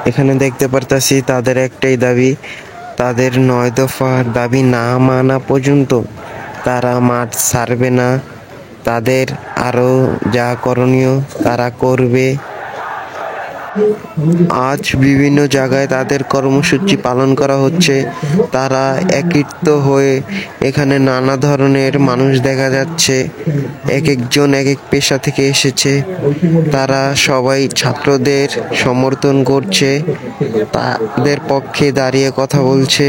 এখানে দেখতে পারতাছি তাদের একটাই দাবি, তাদের 9 দফার দাবি না মানা পর্যন্ত তারা মাঠ ছাড়বে না। তাদের আরো যা করণীয় তারা করবে। আজ বিভিন্ন জায়গায় তাদের কর্মসূচি পালন করা হচ্ছে। তারা একত্রিত হয়ে এখানে নানা ধরনের মানুষ দেখা যাচ্ছে, এক একজন এক এক পেশা থেকে এসেছে। তারা সবাই ছাত্রদের সমর্থন করছে, তাদের পক্ষে দাঁড়িয়ে কথা বলছে।